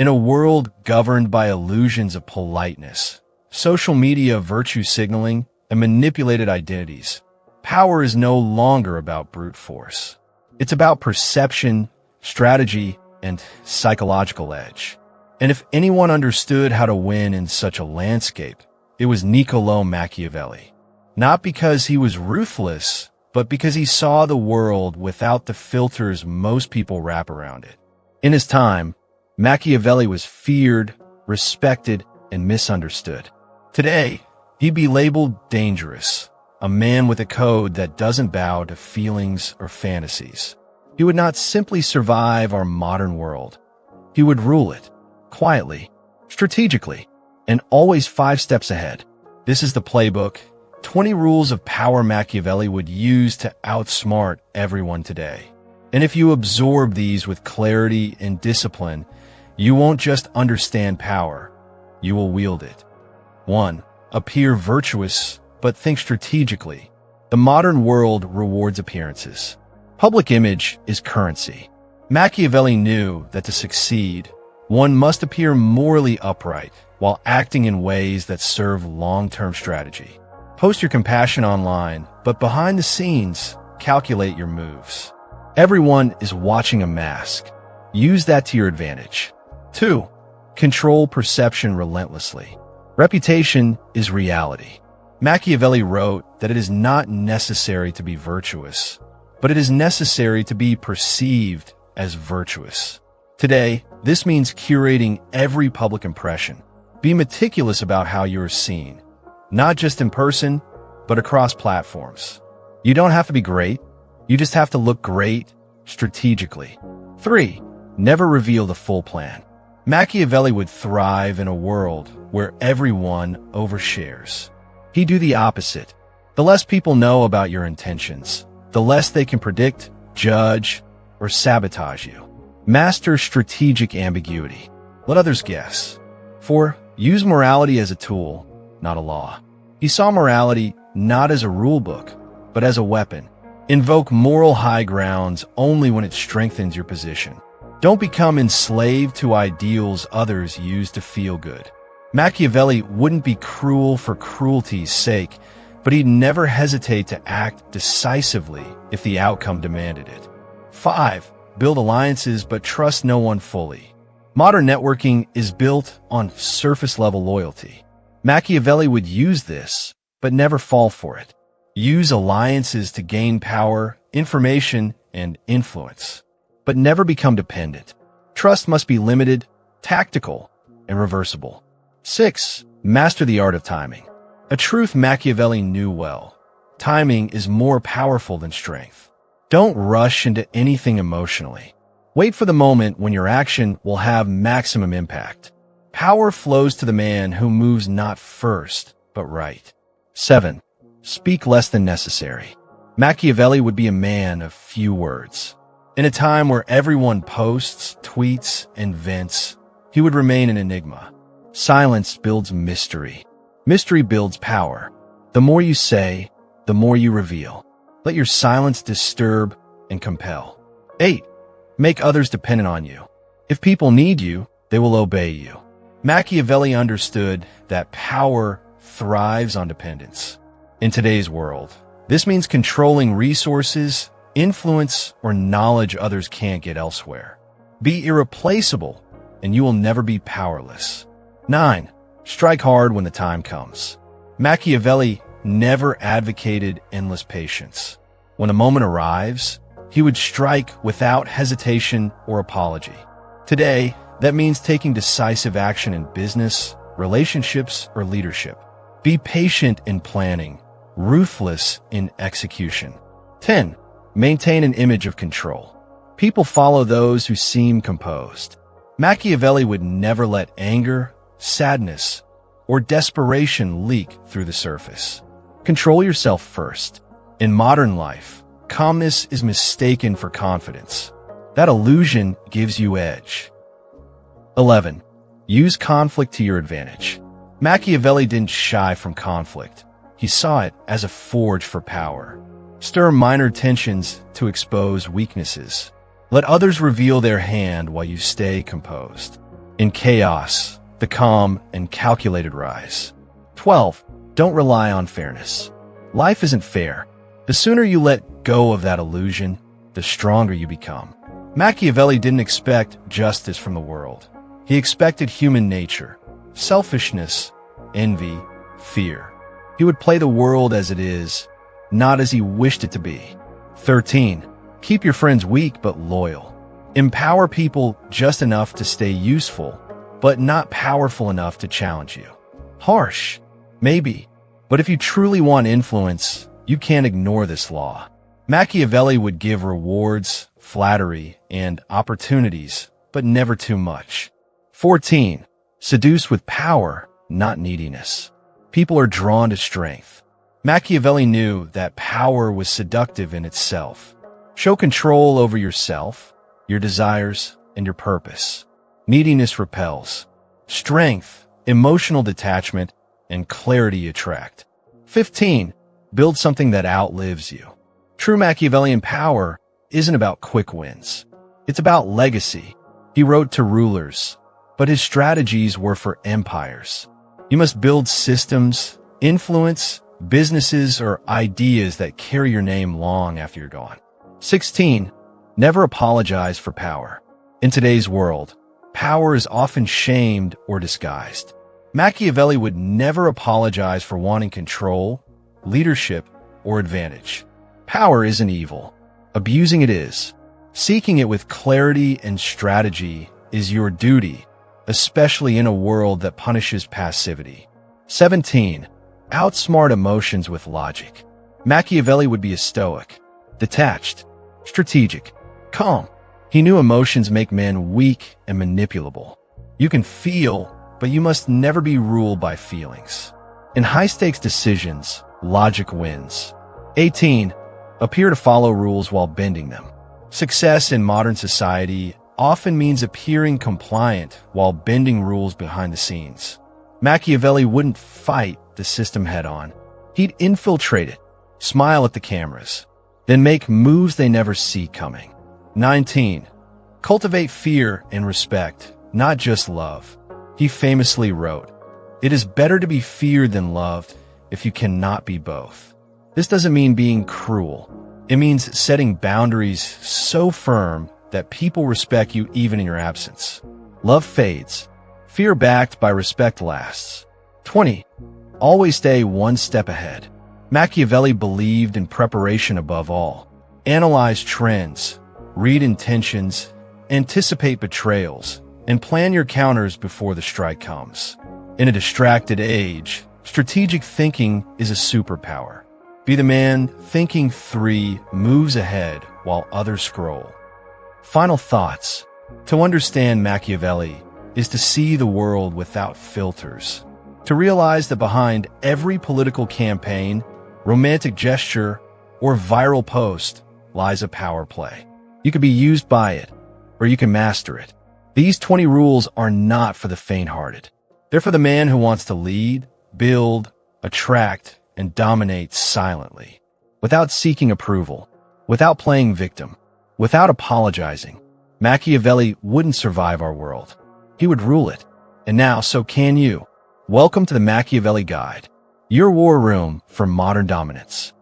In a world governed by illusions of politeness, social media virtue signaling, and manipulated identities, power is no longer about brute force. It's about perception, strategy, and psychological edge. And if anyone understood how to win in such a landscape, it was Niccolò Machiavelli. Not because he was ruthless, but because he saw the world without the filters most people wrap around it. In his time, Machiavelli was feared, respected, and misunderstood. Today, he'd be labeled dangerous, a man with a code that doesn't bow to feelings or fantasies. He would not simply survive our modern world. He would rule it, quietly, strategically, and always 5 steps ahead. This is the playbook, 20 rules of power Machiavelli would use to outsmart everyone today. And if you absorb these with clarity and discipline, you won't just understand power, you will wield it. 1. Appear virtuous, but think strategically. The modern world rewards appearances. Public image is currency. Machiavelli knew that to succeed, one must appear morally upright while acting in ways that serve long-term strategy. Post your compassion online, but behind the scenes, calculate your moves. Everyone is watching a mask. Use that to your advantage. 2. Control perception relentlessly. Reputation is reality. Machiavelli wrote that it is not necessary to be virtuous, but it is necessary to be perceived as virtuous. Today, this means curating every public impression. Be meticulous about how you are seen, not just in person, but across platforms. You don't have to be great. You just have to look great strategically. 3. Never reveal the full plan. Machiavelli would thrive in a world where everyone overshares. He'd do the opposite. The less people know about your intentions, the less they can predict, judge, or sabotage you. Master strategic ambiguity. Let others guess. 4. Use morality as a tool, not a law. He saw morality not as a rule book, but as a weapon. Invoke moral high grounds only when it strengthens your position. Don't become enslaved to ideals others use to feel good. Machiavelli wouldn't be cruel for cruelty's sake, but he'd never hesitate to act decisively if the outcome demanded it. 5. Build alliances but trust no one fully. Modern networking is built on surface-level loyalty. Machiavelli would use this, but never fall for it. Use alliances to gain power, information, and influence, but never become dependent. Trust must be limited, tactical, and reversible. 6. Master the art of timing. A truth Machiavelli knew well. Timing is more powerful than strength. Don't rush into anything emotionally. Wait for the moment when your action will have maximum impact. Power flows to the man who moves not first, but right. 7. Speak less than necessary. Machiavelli would be a man of few words. In a time where everyone posts, tweets, and vents, he would remain an enigma. Silence builds mystery. Mystery builds power. The more you say, the more you reveal. Let your silence disturb and compel. 8. Make others dependent on you. If people need you, they will obey you. Machiavelli understood that power thrives on dependence. In today's world, this means controlling resources, influence, or knowledge others can't get elsewhere. Be irreplaceable, and you will never be powerless. 9. Strike hard when the time comes. Machiavelli never advocated endless patience. When the moment arrives, he would strike without hesitation or apology. Today, that means taking decisive action in business, relationships, or leadership. Be patient in planning, ruthless in execution. 10. Maintain an image of control. People follow those who seem composed. Machiavelli would never let anger, sadness, or desperation leak through the surface. Control yourself first. In modern life, calmness is mistaken for confidence. That illusion gives you edge. 11. Use conflict to your advantage. Machiavelli didn't shy from conflict. He saw it as a forge for power. Stir minor tensions to expose weaknesses. Let others reveal their hand while you stay composed. In chaos, the calm and calculated rise. 12. Don't rely on fairness. Life isn't fair. The sooner you let go of that illusion, the stronger you become. Machiavelli didn't expect justice from the world. He expected human nature, selfishness, envy, fear. He would play the world as it is, not as he wished it to be. 13. Keep your friends weak but loyal. Empower people just enough to stay useful, but not powerful enough to challenge you. Harsh, maybe, but if you truly want influence, you can't ignore this law. Machiavelli would give rewards, flattery, and opportunities, but never too much. 14. Seduce with power, not neediness. People are drawn to strength. Machiavelli knew that power was seductive in itself. Show control over yourself, your desires, and your purpose. Neediness repels. Strength, emotional detachment, and clarity attract. 15. Build something that outlives you. True Machiavellian power isn't about quick wins. It's about legacy. He wrote to rulers, but his strategies were for empires. You must build systems, influence, businesses, or ideas that carry your name long after you're gone. 16. Never apologize for power. In today's world, power is often shamed or disguised. Machiavelli would never apologize for wanting control, leadership, or advantage. Power isn't evil. Abusing it is. Seeking it with clarity and strategy is your duty, especially in a world that punishes passivity. 17. Outsmart emotions with logic. Machiavelli would be a stoic, detached, strategic, calm. He knew emotions make men weak and manipulable. You can feel, but you must never be ruled by feelings. In high-stakes decisions, logic wins. 18. Appear to follow rules while bending them. Success in modern society often means appearing compliant while bending rules behind the scenes. Machiavelli wouldn't fight the system head-on. He'd infiltrate it, smile at the cameras, then make moves they never see coming. 19. Cultivate fear and respect, not just love. He famously wrote, "It is better to be feared than loved if you cannot be both." This doesn't mean being cruel. It means setting boundaries so firm that people respect you even in your absence. Love fades. Fear backed by respect lasts. 20. Always stay one step ahead. Machiavelli believed in preparation above all. Analyze trends, read intentions, anticipate betrayals, and plan your counters before the strike comes. In a distracted age, strategic thinking is a superpower. Be the man thinking 3 moves ahead while others scroll. Final thoughts. To understand Machiavelli is to see the world without filters. To realize that behind every political campaign, romantic gesture, or viral post lies a power play. You can be used by it, or you can master it. These 20 rules are not for the faint-hearted. They're for the man who wants to lead, build, attract, and dominate silently, without seeking approval, without playing victim, without apologizing. Machiavelli wouldn't survive our world. He would rule it. And now, so can you. Welcome to the Machiavelli Guide, your war room for modern dominance.